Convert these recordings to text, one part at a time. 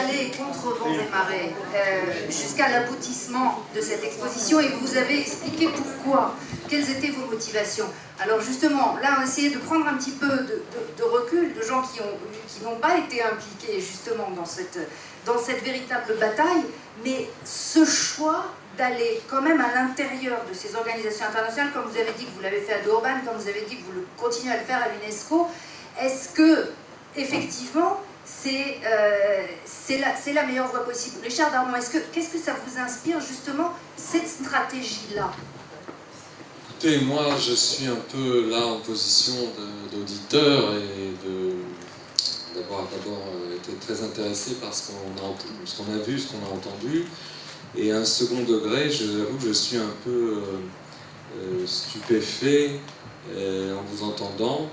allé contre vents et marées jusqu'à l'aboutissement de cette exposition et vous avez expliqué pourquoi, quelles étaient vos motivations. Alors justement, là on a essayé de prendre un petit peu de recul de gens qui n'ont pas été impliqués justement dans cette véritable bataille, mais ce choix d'aller quand même à l'intérieur de ces organisations internationales, comme vous avez dit que vous l'avez fait à Durban, comme vous avez dit que vous continuez à le faire à l'UNESCO, est-ce que, effectivement, c'est la meilleure voie possible? Richard Darmon, qu'est-ce que ça vous inspire, justement, cette stratégie-là? Écoutez, moi, je suis un peu là en position d'auditeur et d'avoir d'abord été très intéressé par ce qu'on a vu, ce qu'on a entendu. Et à un second degré, j'avoue que je suis un peu stupéfait en vous entendant,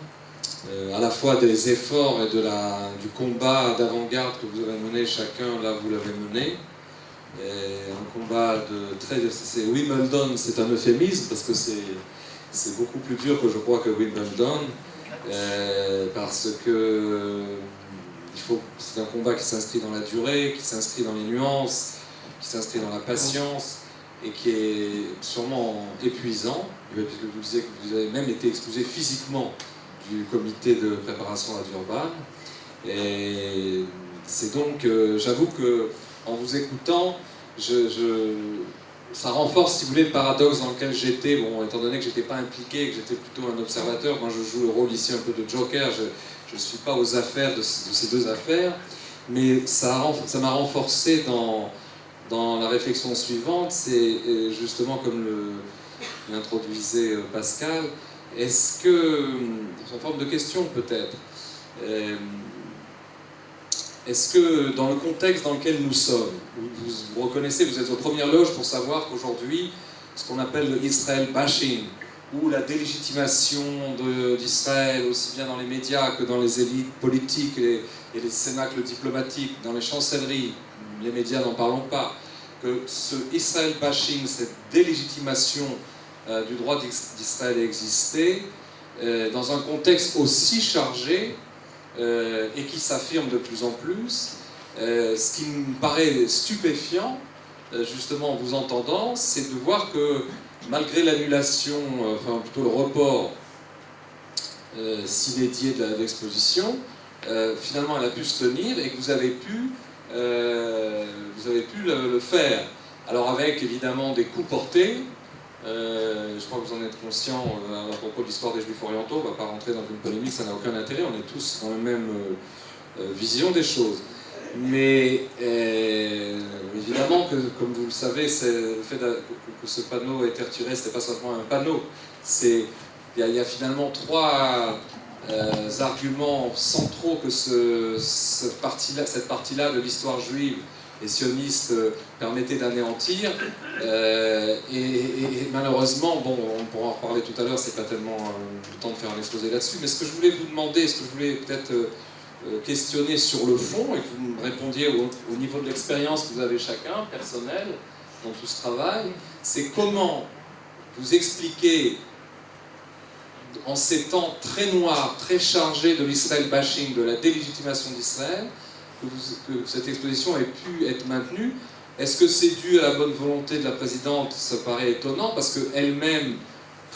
à la fois des efforts et du combat d'avant-garde que vous avez mené chacun, là vous l'avez mené. Un combat c'est Wimbledon, c'est un euphémisme parce que c'est beaucoup plus dur que je crois que Wimbledon, parce que c'est un combat qui s'inscrit dans la durée, qui s'inscrit dans les nuances, qui s'inscrit dans la patience et qui est sûrement épuisant, puisque vous disiez que vous avez même été exclusé physiquement du comité de préparation à Durban. Et c'est donc, j'avoue que en vous écoutant, ça renforce, si vous voulez, le paradoxe dans lequel j'étais. Bon, étant donné que j'étais pas impliqué, que j'étais plutôt un observateur, moi je joue le rôle ici un peu de joker, je ne suis pas aux affaires de ces deux affaires, mais ça m'a renforcé dans la réflexion suivante. C'est justement comme l'introduisait Pascal, est-ce que, c'est une forme de question peut-être, est-ce que dans le contexte dans lequel nous sommes, vous reconnaissez, vous êtes aux premières loges pour savoir qu'aujourd'hui, ce qu'on appelle le Israel bashing, ou la délégitimation d'Israël, aussi bien dans les médias que dans les élites politiques et les cénacles diplomatiques, dans les chancelleries, les médias n'en parlons pas, que ce Israel bashing, cette délégitimation du droit d'Israël à exister, dans un contexte aussi chargé et qui s'affirme de plus en plus, ce qui me paraît stupéfiant, justement en vous entendant, c'est de voir que malgré l'annulation, enfin plutôt le report s'inédié de l'exposition, finalement elle a pu se tenir et que vous avez pu le faire. Alors avec évidemment des coups portés, je crois que vous en êtes conscient à propos de l'histoire des Juifs orientaux, on ne va pas rentrer dans une polémique, ça n'a aucun intérêt, on est tous dans la même vision des choses. Mais évidemment que, comme vous le savez, le fait que ce panneau ait été retiré, ce n'est pas simplement un panneau, il y a finalement trois arguments centraux que cette partie-là de l'histoire juive et sioniste permettait d'anéantir, et malheureusement, bon, on pourra en reparler tout à l'heure, c'est pas tellement le temps de faire un exposé là-dessus, mais ce que je voulais vous demander, ce que je voulais peut-être questionner sur le fond, et que vous me répondiez au niveau de l'expérience que vous avez chacun, personnelle, dans tout ce travail, c'est comment vous expliquez, en ces temps très noirs, très chargés de l'Israël bashing, de la délégitimation d'Israël, que cette exposition ait pu être maintenue. Est-ce que c'est dû à la bonne volonté de la présidente? Ça paraît étonnant, parce qu'elle-même,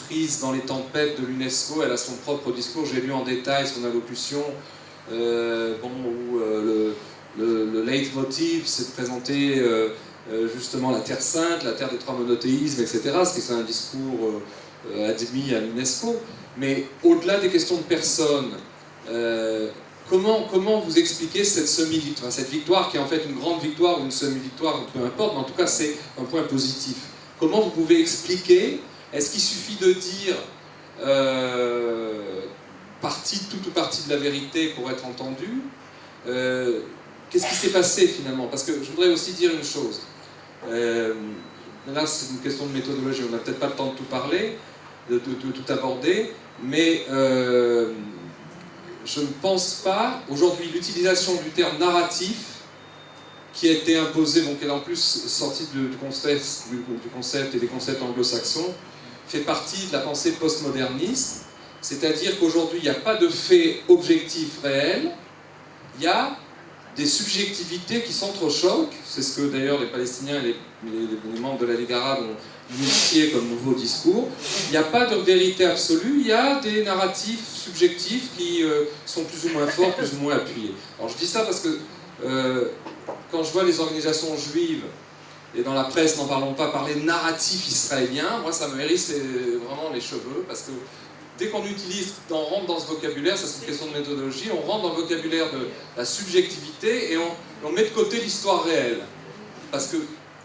prise dans les tempêtes de l'UNESCO, elle a son propre discours, j'ai lu en détail son allocution, où le leitmotiv, c'est de présenter justement la Terre Sainte, la Terre des trois monothéismes, etc., ce qui est un discours admis à l'UNESCO. Mais au-delà des questions de personnes, comment vous expliquez cette semi-victoire, cette victoire qui est en fait une grande victoire ou une semi-victoire, peu importe, mais en tout cas c'est un point positif. Comment vous pouvez expliquer, est-ce qu'il suffit de dire toute ou partie de la vérité pour être entendu? Qu'est-ce qui s'est passé finalement? Parce que je voudrais aussi dire une chose. Là c'est une question de méthodologie, on n'a peut-être pas le temps de tout parler, de tout aborder, mais je ne pense pas, aujourd'hui, l'utilisation du terme narratif qui a été imposé, donc elle est en plus sortie du concept et des concepts anglo-saxons, fait partie de la pensée postmoderniste, c'est-à-dire qu'aujourd'hui, il n'y a pas de fait objectif réel, il y a des subjectivités qui s'entrechoquent. C'est ce que d'ailleurs les Palestiniens et les membres de la Ligue arabe ont initié comme nouveau discours. Il n'y a pas de vérité absolue, il y a des narratifs subjectifs qui sont plus ou moins forts, plus ou moins appuyés. Alors je dis ça parce que quand je vois les organisations juives, et dans la presse, n'en parlons pas, parler de narratif israélien, moi ça me hérisse vraiment les cheveux, parce que dès qu'on utilise, on rentre dans ce vocabulaire, ça c'est une question de méthodologie, on rentre dans le vocabulaire de la subjectivité et on met de côté l'histoire réelle. Parce que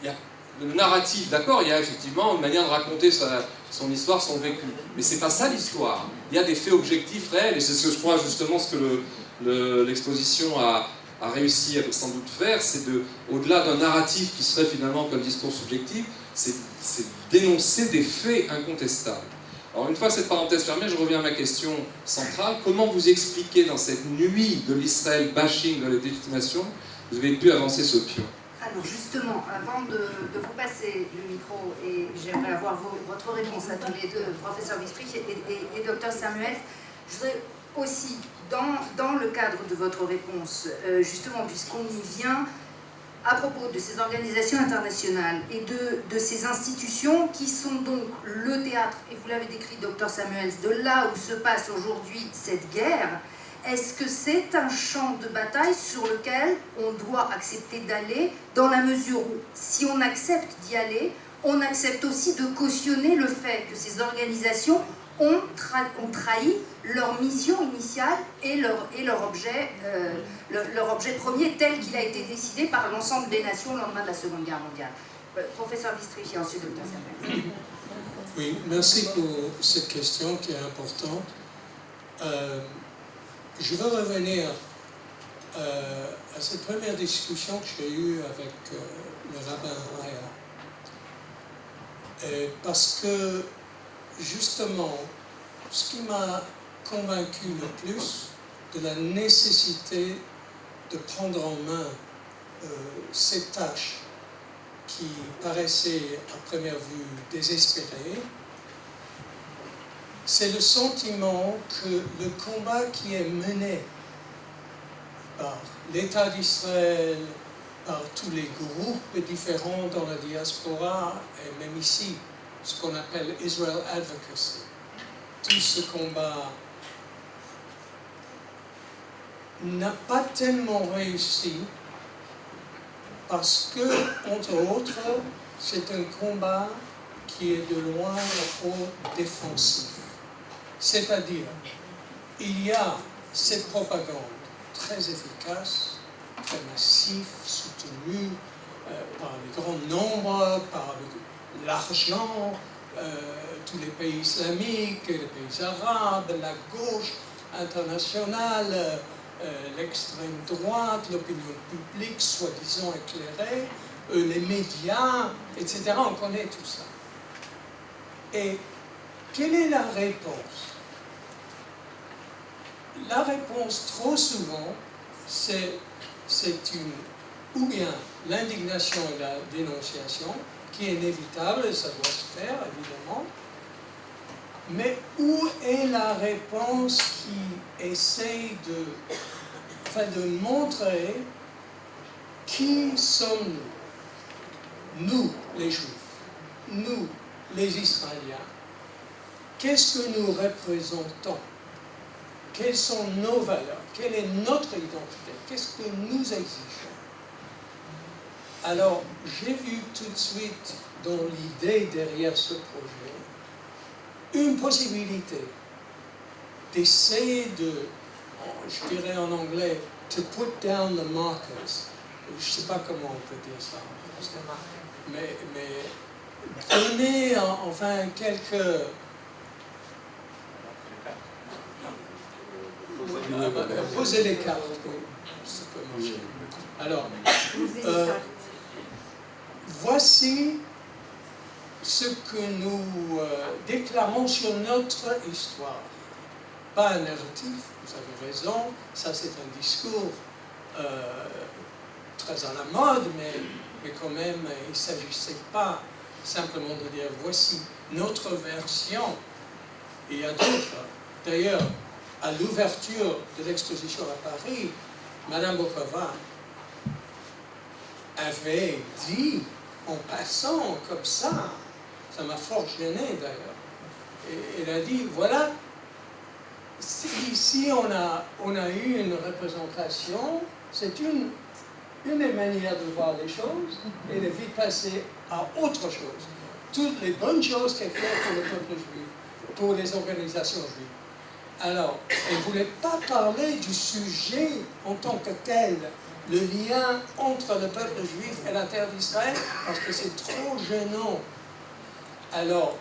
y a le narratif, d'accord, il y a effectivement une manière de raconter son histoire, son vécu. Mais c'est pas ça l'histoire. Il y a des faits objectifs réels, et c'est ce que je crois justement ce que l'exposition a réussi à sans doute faire, c'est au-delà d'un narratif qui serait finalement qu'un discours subjectif, c'est dénoncer des faits incontestables. Alors une fois cette parenthèse fermée, je reviens à ma question centrale. Comment vous expliquez dans cette nuit de l'Israël bashing de la légitimation, vous avez pu avancer ce pion? Alors justement, avant de vous passer le micro, et j'aimerais avoir votre réponse à tous les deux, professeur Wistrich et docteur Samuels, je voudrais aussi, dans le cadre de votre réponse, justement, puisqu'on y vient, à propos de ces organisations internationales et de ces institutions qui sont donc le théâtre, et vous l'avez décrit, docteur Samuels, de là où se passe aujourd'hui cette guerre, est-ce que c'est un champ de bataille sur lequel on doit accepter d'aller, dans la mesure où, si on accepte d'y aller, on accepte aussi de cautionner le fait que ces organisations ont trahi leur mission initiale et leur objet premier tel qu'il a été décidé par l'ensemble des nations au lendemain de la Seconde Guerre mondiale. Professeur Wistrich et ensuite docteur Samuels. Oui, merci pour cette question qui est importante. Je veux revenir à cette première discussion que j'ai eue avec le rabbin Raya. Parce que, justement, ce qui m'a convaincu le plus de la nécessité de prendre en main cette tâche qui paraissait à première vue désespérée, c'est le sentiment que le combat qui est mené par l'État d'Israël, par tous les groupes différents dans la diaspora, et même ici, ce qu'on appelle Israel Advocacy, tout ce combat n'a pas tellement réussi parce que, entre autres, c'est un combat qui est de loin trop défensif. C'est-à-dire, il y a cette propagande très efficace, très massive, soutenue par les grands nombres, par l'argent, tous les pays islamiques, les pays arabes, la gauche internationale, l'extrême droite, l'opinion publique soi-disant éclairée, les médias, etc. On connaît tout ça. Et quelle est la réponse? La réponse, trop souvent, c'est ou bien l'indignation et la dénonciation, qui est inévitable, et ça doit se faire, évidemment, mais où est la réponse qui essaye de montrer qui sommes-nous, nous les Juifs, nous les Israéliens, qu'est-ce que nous représentons? Quelles sont nos valeurs? Quelle est notre identité? Qu'est-ce que nous exigeons? Alors, j'ai vu tout de suite dans l'idée derrière ce projet une possibilité d'essayer de, je dirais en anglais, to put down the markers. Je ne sais pas comment on peut dire ça. Mais donner enfin quelques... Poser les cartes, oui, ça peut marcher. Alors, voici ce que nous déclarons sur notre histoire. Pas un narratif, vous avez raison, ça c'est un discours très à la mode, mais quand même, il ne s'agissait pas simplement de dire voici notre version. Il y a d'autres. D'ailleurs, à l'ouverture de l'exposition à Paris, Madame Bokova avait dit, en passant comme ça m'a fort gêné d'ailleurs, et elle a dit, voilà, ici on a eu une représentation, c'est une des manières de voir les choses, et de vite passer à autre chose. Toutes les bonnes choses qu'elle fait pour le peuple juif, pour les organisations juives. Alors, elle ne voulait pas parler du sujet en tant que tel, le lien entre le peuple juif et la terre d'Israël, parce que c'est trop gênant. Alors,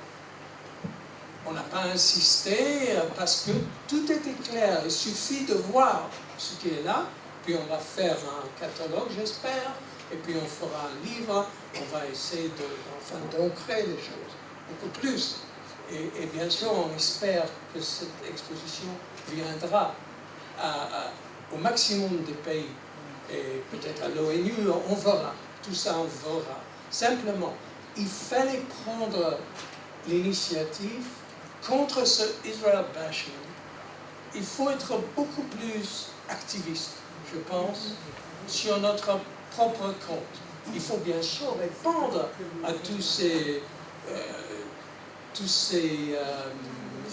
on n'a pas insisté, parce que tout était clair. Il suffit de voir ce qui est là, puis on va faire un catalogue, j'espère, et puis on fera un livre, on va essayer d'ancrer les choses, beaucoup plus. Et bien sûr, on espère que cette exposition viendra au maximum des pays, et peut-être à l'ONU, on verra, tout ça on verra. Simplement, il fallait prendre l'initiative contre ce Israel bashing. Il faut être beaucoup plus activiste, je pense, sur notre propre compte. Il faut bien sûr répondre à tous ces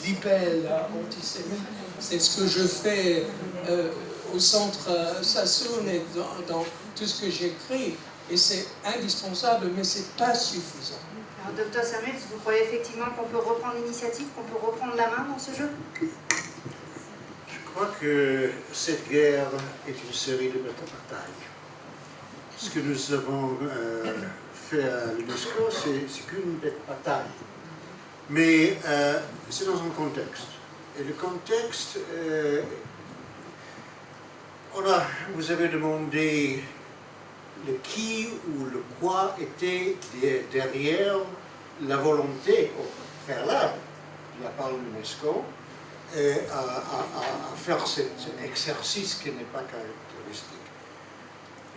libelles antisémites. C'est ce que je fais au centre Sassoon et dans tout ce que j'écris. Et c'est indispensable, mais ce n'est pas suffisant. Alors, Dr Samuels, vous croyez effectivement qu'on peut reprendre l'initiative, qu'on peut reprendre la main dans ce jeu? Je crois que cette guerre est une série de batailles. Ce que nous avons fait à l'UNESCO, c'est qu'une bataille. Mais c'est dans un contexte. Et le contexte, vous avez demandé le qui ou le quoi était derrière la volonté préalable de la part de l'UNESCO à faire cet exercice qui n'est pas caractéristique.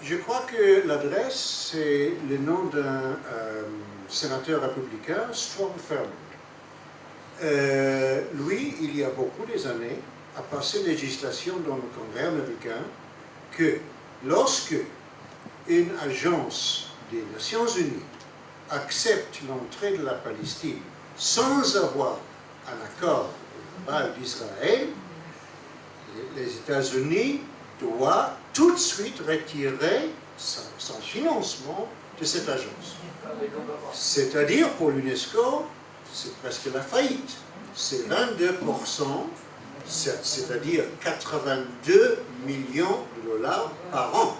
Je crois que l'adresse, c'est le nom d'un sénateur républicain, Strom Thurmond. Lui, il y a beaucoup d'années, a passé législation dans le Congrès américain que lorsque une agence des Nations Unies accepte l'entrée de la Palestine sans avoir un accord d'Israël, les États-Unis doivent tout de suite retirer son financement de cette agence. C'est-à-dire pour l'UNESCO, c'est presque la faillite. C'est 22%, c'est-à-dire 82 millions de dollars par an.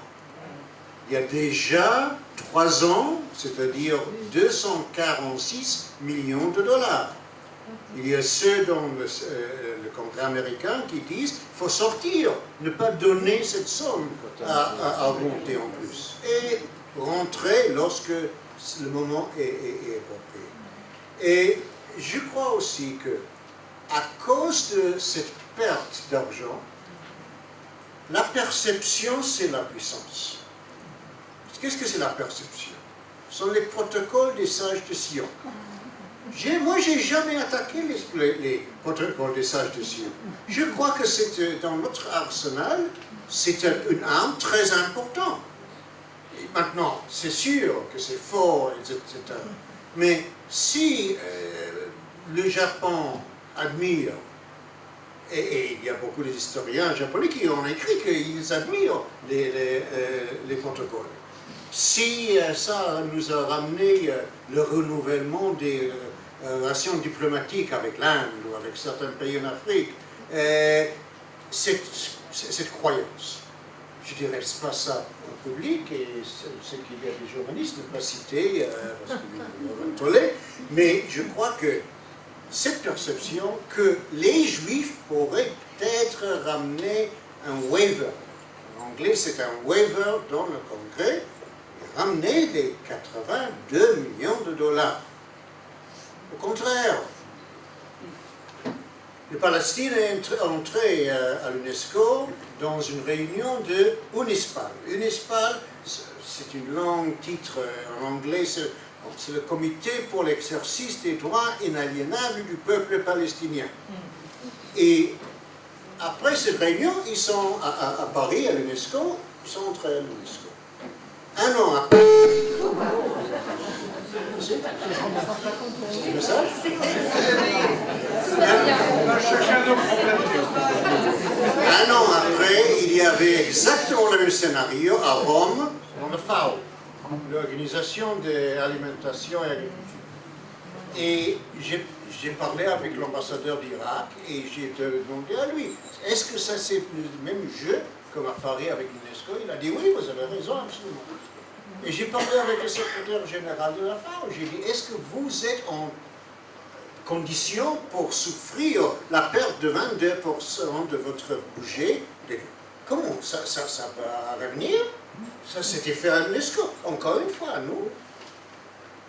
Il y a déjà 3 ans, c'est-à-dire 246 millions de dollars. Il y a ceux dans le Congrès américain qui disent qu'il faut sortir, ne pas donner cette somme à augmenter en plus. Et rentrer lorsque le moment est approprié. Et je crois aussi que, à cause de cette perte d'argent, la perception, c'est la puissance. Qu'est-ce que c'est la perception? Ce sont les protocoles des sages de Sion. Moi, je n'ai jamais attaqué les protocoles des sages de Sion. Je crois que c'est dans notre arsenal, c'est une arme très importante. Et maintenant, c'est sûr que c'est fort, etc. Mais si le Japon admire, et il y a beaucoup d'historiens japonais qui ont écrit qu'ils admirent les protocoles. Si ça nous a ramené le renouvellement des relations diplomatiques avec l'Inde ou avec certains pays en Afrique, cette croyance, je dirais pas ça au public, et c'est qu'il y a des journalistes ne pas cités parce qu'ils vont toller, mais je crois que cette perception que les Juifs pourraient peut-être ramener un waiver, en anglais c'est un waiver dans le Congrès, et ramener les 82 millions de dollars. Au contraire, la Palestine est entrée à l'UNESCO dans une réunion de UNISPAL. UNISPAL, c'est une longue titre en anglais, c'est le Comité pour l'exercice des droits inaliénables du peuple palestinien. Et après cette réunion, ils sont à Paris, à l'UNESCO, ils sont entrés à l'UNESCO. Un an après... C'est le ça? Un an après, il y avait exactement le même scénario à Rome, dans le FAO, l'Organisation de l'alimentation et agriculture. Et j'ai parlé avec l'ambassadeur d'Irak et j'ai demandé à lui, est-ce que ça c'est le même jeu comme à Paris avec l'UNESCO? Il a dit oui, vous avez raison, absolument. Et j'ai parlé avec le secrétaire général de la FAO, j'ai dit, est-ce que vous êtes en condition pour souffrir la perte de 22% de votre budget? Comment ça va revenir? Ça s'était fait à l'UNESCO. Encore une fois, nous,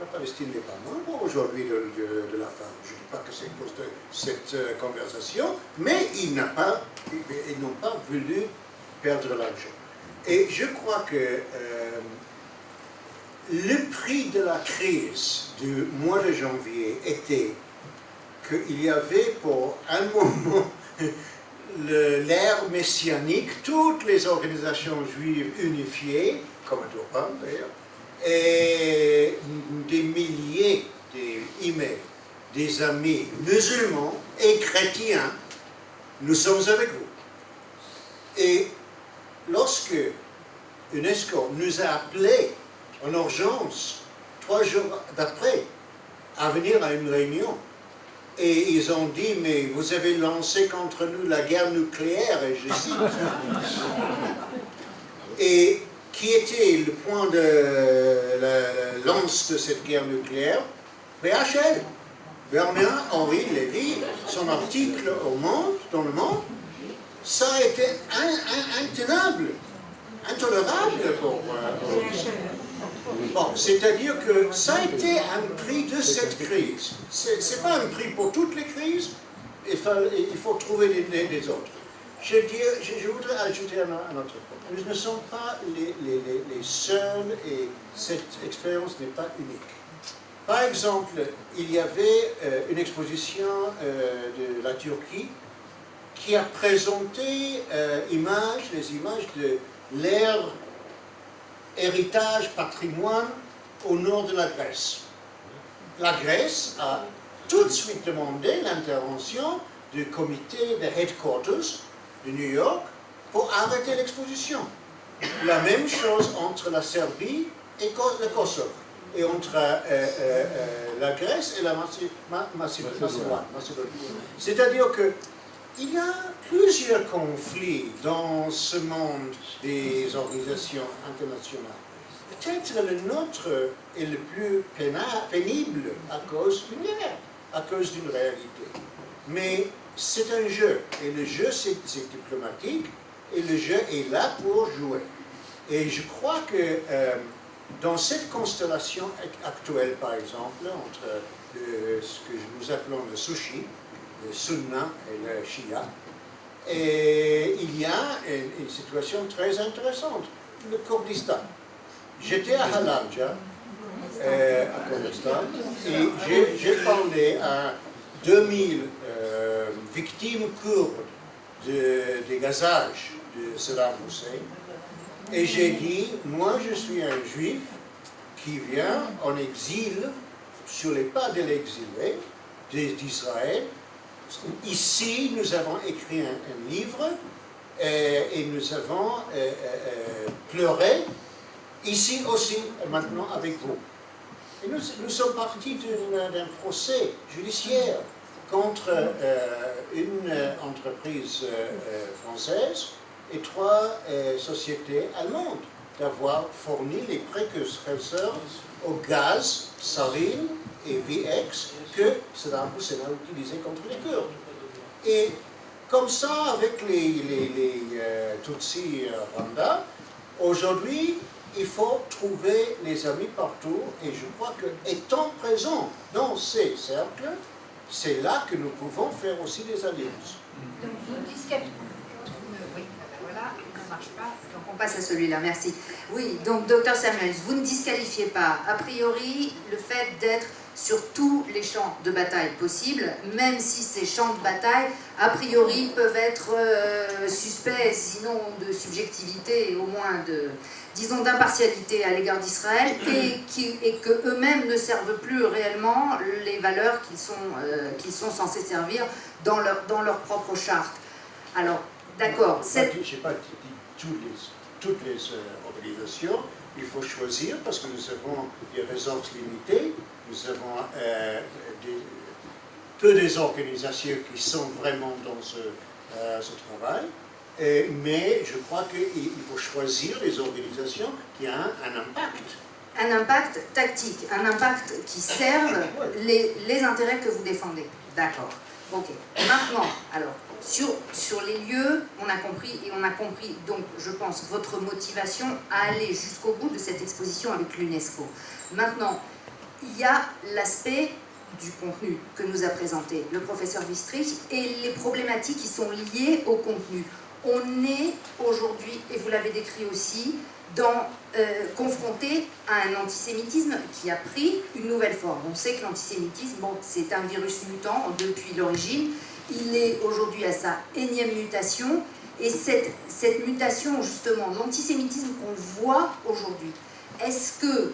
la Palestine n'est pas membre aujourd'hui de la FAO. Je ne dis pas que c'est à cause de cette conversation, mais ils n'ont pas voulu perdre l'argent. Et je crois que le prix de la crise du mois de janvier était qu'il y avait pour un moment l'ère messianique, toutes les organisations juives unifiées, comme à Durban d'ailleurs, et des milliers d'emails des amis musulmans et chrétiens, nous sommes avec vous. Et lorsque UNESCO nous a appelés en urgence, 3 jours d'après, à venir à une réunion, et ils ont dit, mais vous avez lancé contre nous la guerre nucléaire, et je cite. Et qui était le point de la lance de cette guerre nucléaire? BHL, Bernard-Henri Lévy, son article au Monde, dans le Monde, ça a été intolérable pour bon, c'est-à-dire que ça a été un prix de cette crise. Ce n'est pas un prix pour toutes les crises, il faut trouver des autres. Je voudrais ajouter un autre point. Nous ne sommes pas les seuls et cette expérience n'est pas unique. Par exemple, il y avait une exposition de la Turquie qui a présenté les images de l'ère héritage, patrimoine au nord de la Grèce. La Grèce a tout de suite demandé l'intervention du comité de headquarters de New York pour arrêter l'exposition. La même chose entre la Serbie et le Kosovo, et entre la Grèce et la Macédoine. C'est-à-dire que il y a plusieurs conflits dans ce monde des organisations internationales. Peut-être le nôtre est le plus pénible à cause d'une guerre, à cause d'une réalité. Mais c'est un jeu, et le jeu c'est diplomatique, et le jeu est là pour jouer. Et je crois que dans cette constellation actuelle, par exemple, entre ce que nous appelons le sushi, le sunna et le shia, et il y a une situation très intéressante, le Kurdistan. J'étais à Halabja, à Kurdistan, et j'ai parlé à 2000 victimes kurdes des gazages de Saddam Hussein, et j'ai dit, moi je suis un juif qui vient en exil, sur les pas de l'exilé d'Israël. Ici, nous avons écrit un livre et nous avons pleuré, ici aussi, maintenant avec vous. Et nous sommes partis d'un procès judiciaire contre une entreprise française et 3 sociétés allemandes d'avoir fourni les précurseurs au gaz, sarin et VX que Saddam Hussein a utilisé contre les Kurdes. Et comme ça, avec les Tutsis Rwanda, aujourd'hui, il faut trouver les amis partout, et je crois que, étant présent dans ces cercles, c'est là que nous pouvons faire aussi des alliances. Donc vous disqualifiez. Oui, voilà, ça ne marche pas. Donc on passe à celui-là, merci. Oui, donc Dr Samuels, vous ne disqualifiez pas, a priori, le fait d'être sur tous les champs de bataille possibles, même si ces champs de bataille, a priori, peuvent être suspects, sinon de subjectivité, au moins de, disons, d'impartialité à l'égard d'Israël, et qu'eux-mêmes ne servent plus réellement les valeurs qu'ils sont censés servir dans leur propre charte. Alors, d'accord. Je n'ai pas dit toutes les organisations. Il faut choisir parce que nous avons des ressources limitées. Nous avons peu des organisations qui sont vraiment dans ce travail. Mais je crois qu'il faut choisir les organisations qui ont un impact. Un impact tactique, un impact qui serve les intérêts que vous défendez. D'accord. Ok. Maintenant, alors, sur les lieux, on a compris, donc, je pense, votre motivation à aller jusqu'au bout de cette exposition avec l'UNESCO. Maintenant, il y a l'aspect du contenu que nous a présenté le professeur Wistrich et les problématiques qui sont liées au contenu. On est aujourd'hui, et vous l'avez décrit aussi, confronté à un antisémitisme qui a pris une nouvelle forme. On sait que l'antisémitisme, bon, c'est un virus mutant depuis l'origine. Il est aujourd'hui à sa énième mutation. Et cette mutation, justement, l'antisémitisme qu'on voit aujourd'hui, est-ce que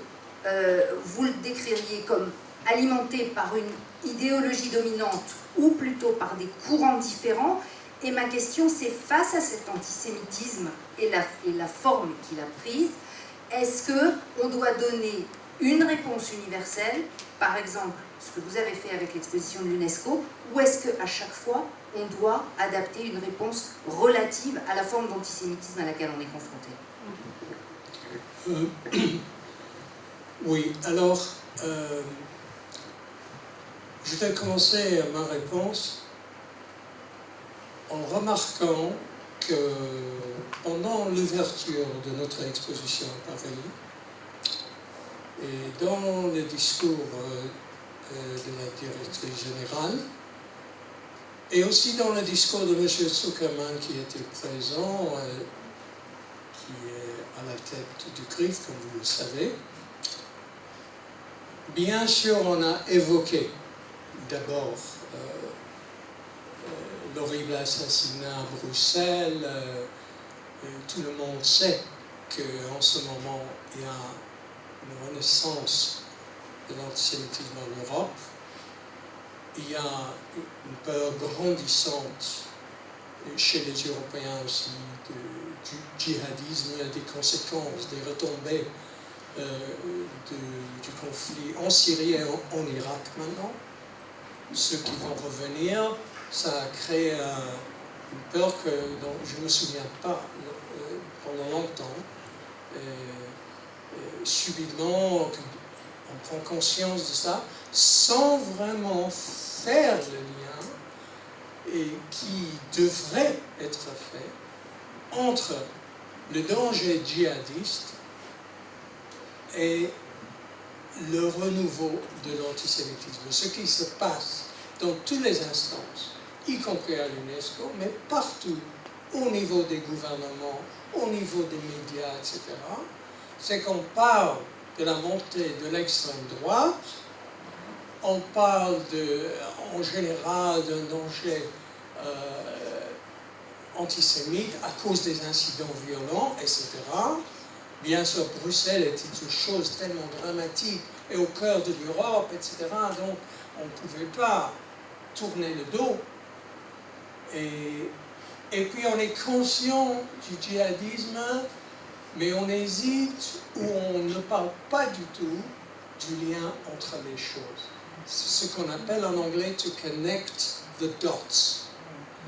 vous le décririez comme alimenté par une idéologie dominante ou plutôt par des courants différents? Et ma question, c'est face à cet antisémitisme et la forme qu'il a prise, est-ce qu'on doit donner une réponse universelle, par exemple ce que vous avez fait avec l'exposition de l'UNESCO, ou est-ce qu'à chaque fois, on doit adapter une réponse relative à la forme d'antisémitisme à laquelle on est confronté? Oui, alors, je vais commencer ma réponse en remarquant que pendant l'ouverture de notre exposition à Paris, et dans le discours de la directrice générale, et aussi dans le discours de M. Zuckerman qui était présent, qui est à la tête du CRIF, comme vous le savez, bien sûr on a évoqué d'abord l'horrible assassinat à Bruxelles. Tout le monde sait qu'en ce moment, il y a une renaissance de l'antisémitisme en Europe. Il y a une peur grandissante chez les Européens aussi du djihadisme, des conséquences, des retombées du conflit en Syrie et en Irak maintenant. Ceux qui vont revenir, ça a créé une peur dont je ne me souviens pas pendant longtemps. Subitement, on prend conscience de ça sans vraiment faire le lien et qui devrait être fait entre le danger djihadiste et le renouveau de l'antisémitisme. Ce qui se passe dans toutes les instances, y compris à l'UNESCO, mais partout, au niveau des gouvernements, au niveau des médias, etc., c'est qu'on parle de la montée de l'extrême droite, on parle en général d'un danger antisémite à cause des incidents violents, etc. Bien sûr, Bruxelles était une chose tellement dramatique et au cœur de l'Europe, etc. Donc, on ne pouvait pas tourner le dos. Et puis, on est conscient du djihadisme, mais on hésite ou on ne parle pas du tout du lien entre les choses. C'est ce qu'on appelle en anglais « to connect the dots ».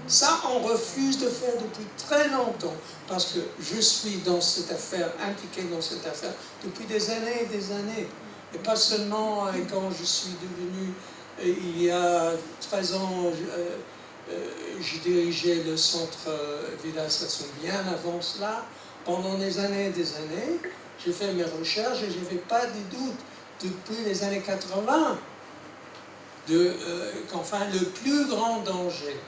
Ça, on refuse de faire depuis très longtemps, parce que je suis dans cette affaire, impliqué dans cette affaire, depuis des années et des années. Et pas seulement quand je suis devenu, il y a 13 ans, j'ai dirigé le centre Vida Sassoon. Bien avant cela, pendant des années, j'ai fait mes recherches et je n'avais pas de doute depuis les années 80 qu'enfin le plus grand danger,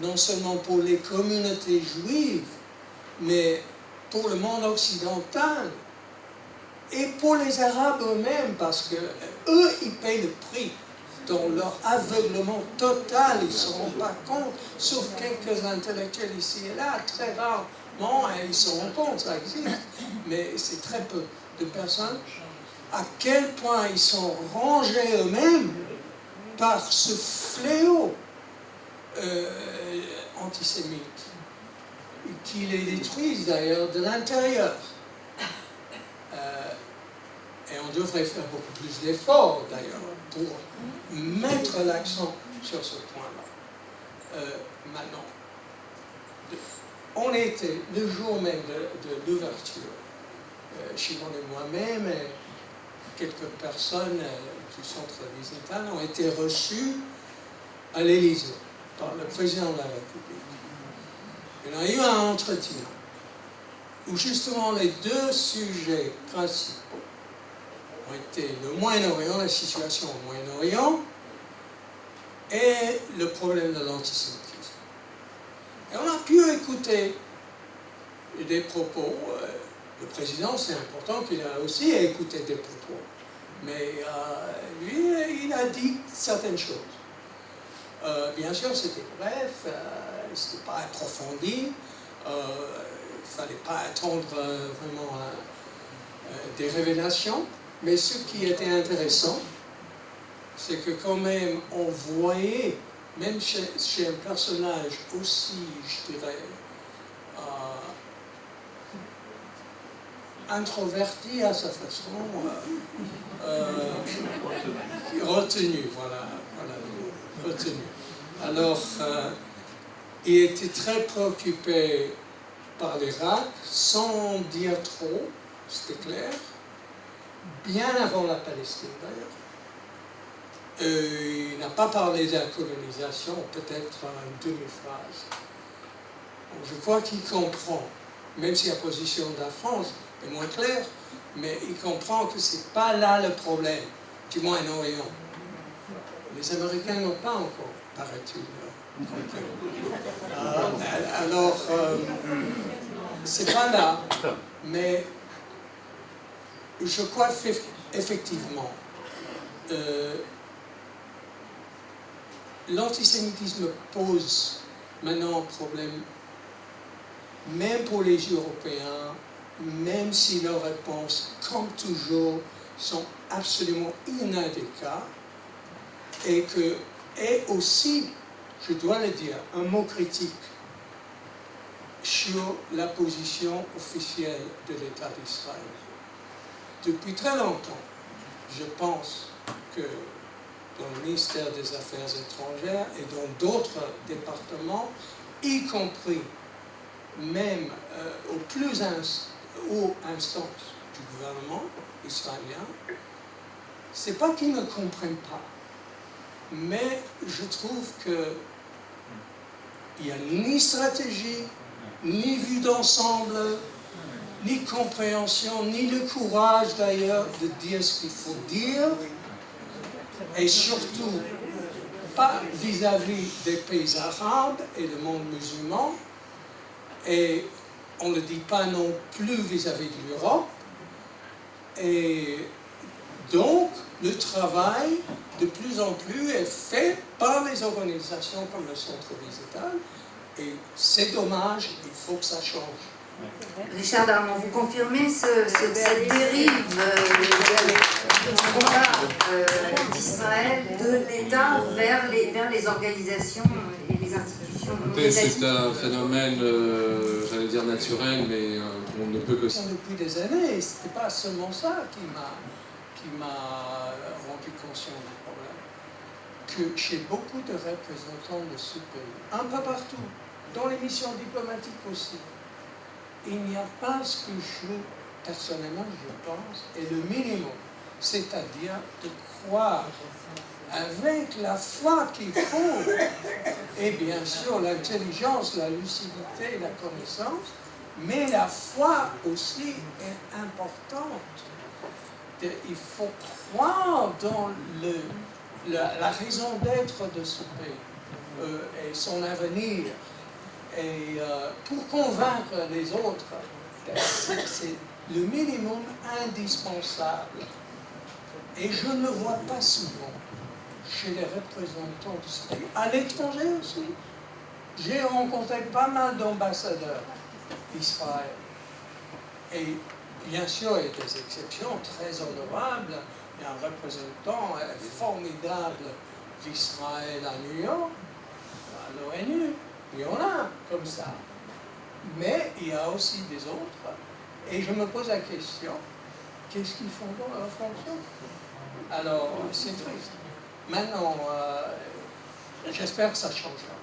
non seulement pour les communautés juives, mais pour le monde occidental, Et pour les Arabes eux-mêmes, parce que eux, ils payent le prix dans leur aveuglement total, ils ne se rendent pas compte, sauf quelques intellectuels ici et là, très rarement, et ils se rendent compte, ça existe, mais c'est très peu de personnes, à quel point ils sont rangés eux-mêmes par ce fléau antisémite, qui les détruisent d'ailleurs de l'intérieur. Et on devrait faire beaucoup plus d'efforts d'ailleurs pour mettre l'accent sur ce point-là. Maintenant, on était le jour même de l'ouverture, Shimon et moi-même et quelques personnes du centre visital ont été reçus à l'Élysée par le président de la République. Il y a eu un entretien où justement les deux sujets principaux ont été le Moyen-Orient, la situation au Moyen-Orient et le problème de l'antisémitisme. Et on a pu écouter des propos. Le président, c'est important qu'il a aussi écouté des propos. Mais lui, il a dit certaines choses. Bien sûr, c'était bref, c'était pas approfondi. Il ne fallait pas attendre vraiment des révélations. Mais ce qui était intéressant, c'est que quand même on voyait, même chez un personnage aussi, je dirais, introverti à sa façon, retenu, voilà, retenu. Alors, il était très préoccupé par l'Irak, sans dire trop, c'était clair, bien avant la Palestine d'ailleurs. Il n'a pas parlé de la colonisation, peut-être une demi-phrase. Je crois qu'il comprend, même si la position de la France est moins claire, mais il comprend que ce n'est pas là le problème du Moyen-Orient. Les Américains n'ont pas encore, paraît-il, compris. Alors, c'est pas là, mais je crois effectivement l'antisémitisme pose maintenant un problème, même pour les Européens, même si leurs réponses, comme toujours, sont absolument inadéquates, et aussi, je dois le dire, un mot critique sur la position officielle de l'État d'Israël. Depuis très longtemps, je pense que dans le ministère des Affaires étrangères et dans d'autres départements, y compris même aux plus hautes instances du gouvernement israélien, c'est pas qu'ils ne comprennent pas, mais je trouve qu'il n'y a ni stratégie, ni vue d'ensemble, ni compréhension, ni le courage d'ailleurs de dire ce qu'il faut dire, et surtout pas vis-à-vis des pays arabes et le monde musulman, et on ne le dit pas non plus vis-à-vis de l'Europe, et donc le travail de plus en plus est fait par les organisations comme le Centre Visital, et c'est dommage, il faut que ça change. Richard Darmon, vous confirmez cette dérive du combat d'Israël, de l'État vers les organisations et les institutions étatiques? C'est un phénomène, j'allais dire naturel, mais on ne peut que... Depuis des années, ce n'était pas seulement ça qui m'a rendu conscient du problème. Que chez beaucoup de représentants de ce pays, un peu partout, dans les missions diplomatiques aussi, il n'y a pas ce que personnellement, je pense, est le minimum, c'est-à-dire de croire avec la foi qu'il faut, et bien sûr l'intelligence, la lucidité, la connaissance, mais la foi aussi est importante. Il faut croire dans la raison d'être de ce pays et son avenir. Et pour convaincre les autres, C'est le minimum indispensable. Et je ne le vois pas souvent chez les représentants de ce pays. À l'étranger aussi. J'ai rencontré pas mal d'ambassadeurs d'Israël. Et bien sûr, il y a des exceptions très honorables. Il y a un représentant formidable d'Israël à New York, à l'ONU. Il y en a comme ça. Mais il y a aussi des autres. Et je me pose la question, qu'est-ce qu'ils font dans leur fonction? Alors, c'est triste. Maintenant, j'espère que ça changera.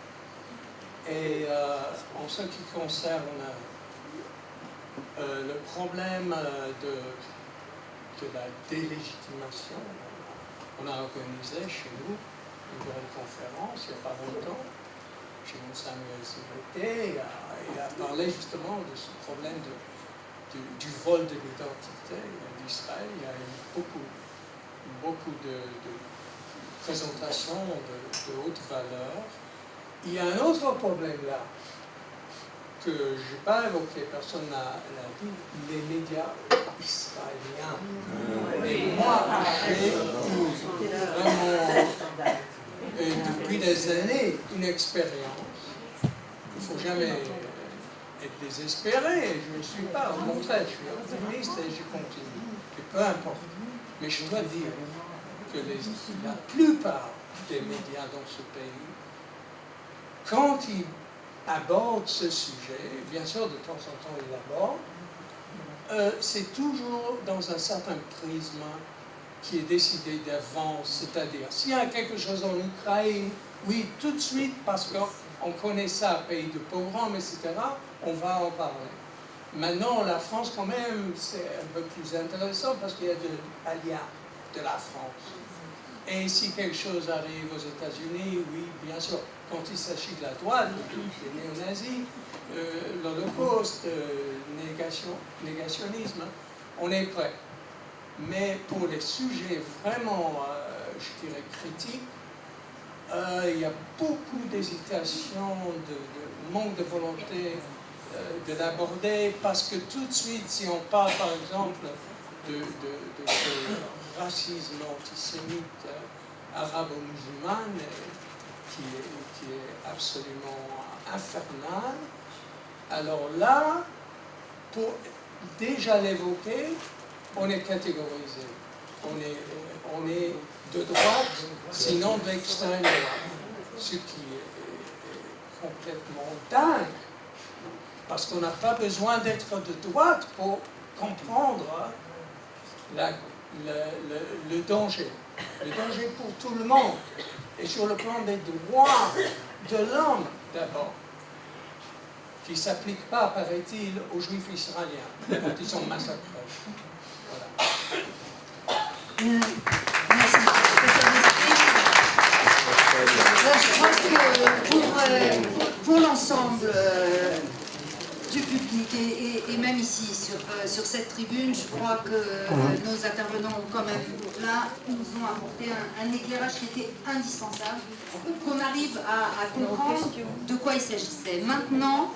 Et en ce qui concerne le problème de la délégitimation, on a organisé chez nous une grande conférence il n'y a pas longtemps, chez nous Samuel Siveté, il a parlé justement de ce problème du vol de l'identité d'Israël. Il y a eu beaucoup de présentations de haute valeur. Il y a un autre problème là, que je n'ai pas évoqué, personne n'a dit, les médias israéliens. Et moi, j'ai eu vraiment, depuis des années, une expérience. Il ne faut jamais être désespéré, je ne suis pas, au contraire, je suis optimiste et je continue. Et peu importe. Mais je dois dire que la plupart des médias dans ce pays, quand ils abordent ce sujet, bien sûr de temps en temps ils l'abordent, c'est toujours dans un certain prisme qui est décidé d'avance, c'est-à-dire s'il y a quelque chose en Ukraine, oui, tout de suite, parce qu'on connaît ça, pays de pogrom, etc., on va en parler. Maintenant, la France, quand même, c'est un peu plus intéressant parce qu'il y a de l'alliance de la France. Et si quelque chose arrive aux États-Unis, oui, bien sûr, quand il s'agit de la droite, des néo-nazis, l'Holocauste, négationnisme, on est prêt. Mais pour les sujets vraiment, je dirais, critiques, il y a beaucoup d'hésitation, de manque de volonté de l'aborder, parce que tout de suite, si on parle par exemple de ce racisme antisémite arabo-musulman, qui est absolument infernal, alors là, pour déjà l'évoquer, on est catégorisé. On est de droite, sinon de l'extrême droite. Ce qui est complètement dingue. Parce qu'on n'a pas besoin d'être de droite pour comprendre le danger. Le danger pour tout le monde. Et sur le plan des droits de l'homme, d'abord, qui ne s'appliquent pas, paraît-il, aux juifs israéliens, quand ils sont massacrés. Voilà. Merci. Je crois que pour l'ensemble du public et même ici sur cette tribune, je crois que nos intervenants ont quand même là nous ont apporté un éclairage qui était indispensable, qu'on arrive à comprendre de quoi il s'agissait. Maintenant,